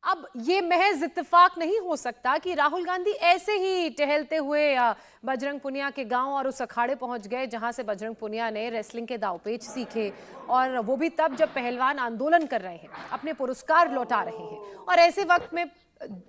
अब ये महज इत्तेफाक नहीं हो सकता कि राहुल गांधी ऐसे ही टहलते हुए बजरंग पुनिया के गांव और उस अखाड़े पहुंच गए जहां से बजरंग पुनिया ने रेसलिंग के दांवपेच सीखे, और वो भी तब जब पहलवान आंदोलन कर रहे हैं, अपने पुरस्कार लौटा रहे हैं। और ऐसे वक्त में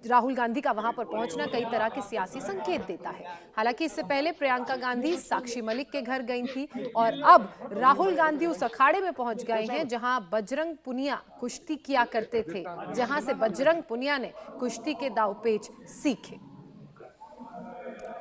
राहुल गांधी का वहां पर पहुंचना कई तरह के सियासी संकेत देता है। हालांकि इससे पहले प्रियंका गांधी साक्षी मलिक के घर गई थी, और अब राहुल गांधी उस अखाड़े में पहुंच गए हैं जहां बजरंग पुनिया कुश्ती किया करते थे, जहां से बजरंग पुनिया ने कुश्ती के दांवपेच सीखे।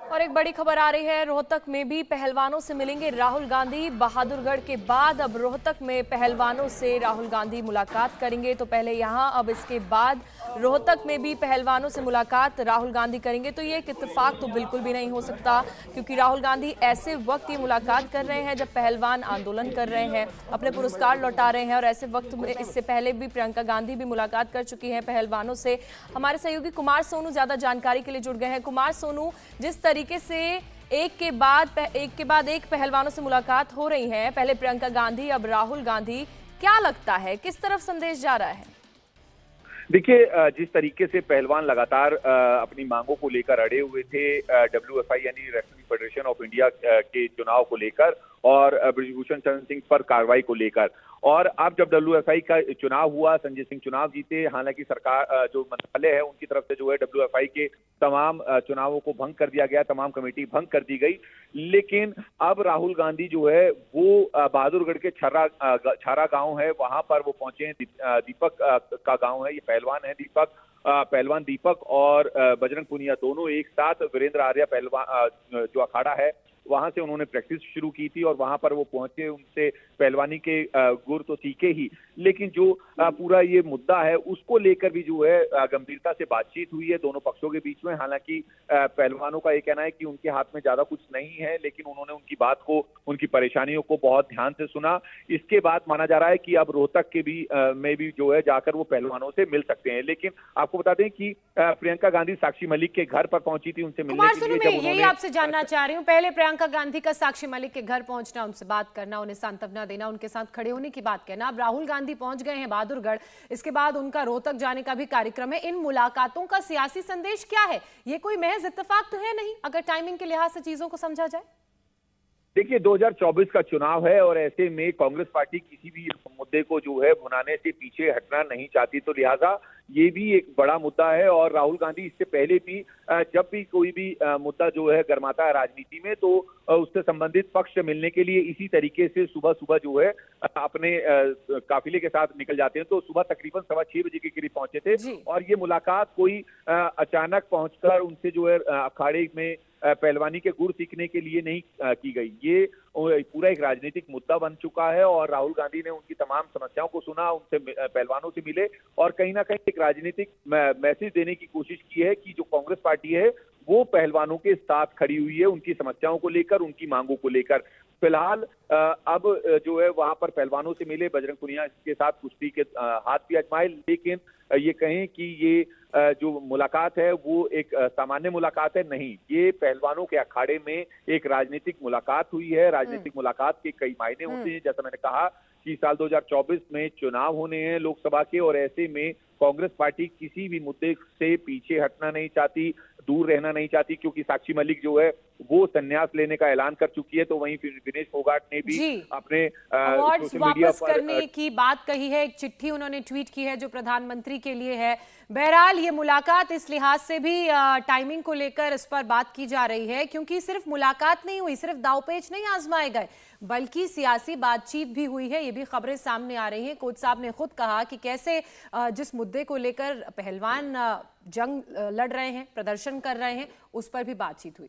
और एक बड़ी खबर आ रही है, रोहतक में भी पहलवानों से मिलेंगे राहुल गांधी। बहादुरगढ़ के बाद अब रोहतक में पहलवानों से राहुल गांधी मुलाकात करेंगे। तो पहले यहां, अब इसके बाद रोहतक में भी पहलवानों से मुलाकात राहुल गांधी करेंगे। तो ये एक इत्तेफाक तो बिल्कुल भी नहीं हो सकता, क्योंकि राहुल गांधी ऐसे वक्त ये मुलाकात कर रहे हैं जब पहलवान आंदोलन कर रहे हैं, अपने पुरस्कार लौटा रहे हैं। और ऐसे वक्त में इससे पहले भी प्रियंका गांधी भी मुलाकात कर चुकी हैं पहलवानों से। हमारे सहयोगी कुमार सोनू ज्यादा जानकारी के लिए जुड़ गए हैं। कुमार सोनू, जिस तरीके से एक के बाद एक पहलवानों से मुलाकात हो रही है, पहले प्रियंका गांधी, अब राहुल गांधी, क्या लगता है किस तरफ संदेश जा रहा है? देखिए, जिस तरीके से पहलवान लगातार अपनी मांगों को लेकर अड़े हुए थे, WFI यानी रेसलिंग फेडरेशन ऑफ इंडिया के चुनाव को लेकर और ब्रिजभूषण शरण सिंह पर कार्रवाई को लेकर, और अब जब WFI का चुनाव हुआ, संजय सिंह चुनाव जीते। हालांकि सरकार जो मंत्रालय है उनकी तरफ से जो है WFI के तमाम चुनावों को भंग कर दिया गया, तमाम कमेटी भंग कर दी गई। लेकिन अब राहुल गांधी जो है वो बहादुरगढ़ के छारा गांव है, वहां पर वो पहुंचे हैं। दीपक का गांव है, ये पहलवान है दीपक, पहलवान दीपक और बजरंग पुनिया दोनों एक साथ, वीरेंद्र आर्या पहलवान जो अखाड़ा है वहां से उन्होंने प्रैक्टिस शुरू की थी, और वहां पर वो पहुंचे, उनसे पहलवानी के गुर तो सीखे ही, लेकिन जो पूरा ये मुद्दा है उसको लेकर भी जो है गंभीरता से बातचीत हुई है दोनों पक्षों के बीच में। हालांकि पहलवानों का ये कहना है कि उनके हाथ में ज्यादा कुछ नहीं है, लेकिन उन्होंने उनकी बात को, उनकी परेशानियों को बहुत ध्यान से सुना। इसके बाद माना जा रहा है कि अब रोहतक के भी में भी जो है जाकर वो पहलवानों से मिल सकते हैं। लेकिन आपको बता दें कि प्रियंका गांधी साक्षी मलिक के घर पर पहुंची थी उनसे मिलने के लिए। मैं यही आपसे जानना चाह रही हूँ, पहले प्रियंका गांधी का साक्षी मलिक के घर पहुंचना, उनसे बात करना, उन्हें सांत्वना देना, उनके साथ खड़े होने की बात कहना। अब राहुल गांधी पहुंच गए हैं बहादुरगढ़, इसके बाद उनका रोहतक जाने का भी कार्यक्रम है। इन मुलाकातों का सियासी संदेश क्या है? ये कोई महज इत्तेफाक तो है नहीं, अगर टाइमिंग के लिहाज से चीजों को समझा जाए। देखिए, 2024 का चुनाव है और ऐसे में कांग्रेस पार्टी किसी भी मुद्दे को जो है भुनाने से पीछे हटना नहीं चाहती, तो लिहाजा ये भी एक बड़ा मुद्दा है। और राहुल गांधी इससे पहले भी जब भी कोई भी मुद्दा जो है गरमाता है राजनीति में, तो उससे संबंधित पक्ष से मिलने के लिए इसी तरीके से सुबह सुबह जो है अपने काफिले के साथ निकल जाते हैं। तो सुबह तकरीबन 6:15 बजे के करीब पहुंचे थे, और ये मुलाकात कोई अचानक पहुंचकर उनसे जो है अखाड़े में पहलवानी के गुर सीखने के लिए नहीं की गई। ये पूरा एक राजनीतिक मुद्दा बन चुका है, और राहुल गांधी ने उनकी तमाम समस्याओं को सुना, उनसे पहलवानों से मिले, और कहीं ना कहीं एक राजनीतिक मैसेज देने की कोशिश की है कि जो कांग्रेस पार्टी है वो पहलवानों के साथ खड़ी हुई है, उनकी समस्याओं को लेकर, उनकी मांगों को लेकर। फिलहाल अब जो है वहां पर पहलवानों से मिले, बजरंग पुनिया के साथ कुश्ती के हाथ भी आजमाए। लेकिन ये कहें कि ये जो मुलाकात है वो एक सामान्य मुलाकात है, नहीं, ये पहलवानों के अखाड़े में एक राजनीतिक मुलाकात हुई है। राजनीतिक मुलाकात के कई मायने होते हैं, जैसा मैंने कहा कि साल 2024 में चुनाव होने हैं लोकसभा के, और ऐसे में कांग्रेस पार्टी किसी भी मुद्दे से पीछे हटना नहीं चाहती, दूर रहना नहीं चाहती, क्योंकि साक्षी मलिक जो है वो संन्यास लेने का ऐलान कर चुकी है। तो वहीं फिर विनेश फोगाट ने भी अपने अवार्ड्स वापस करने की बात कही है, एक चिट्ठी उन्होंने ट्वीट की है जो प्रधानमंत्री के लिए है। बहरहाल ये मुलाकात इस लिहाज से भी टाइमिंग को लेकर इस पर बात की जा रही है, क्योंकि सिर्फ मुलाकात नहीं हुई, सिर्फ दांवपेच नहीं आजमाए गए, बल्कि सियासी बातचीत भी हुई है। ये भी खबरें सामने आ रही हैं। कोच साहब ने खुद कहा कि कैसे जिस मुद्दे को लेकर पहलवान जंग लड़ रहे हैं, प्रदर्शन कर रहे हैं, उस पर भी बातचीत हुई।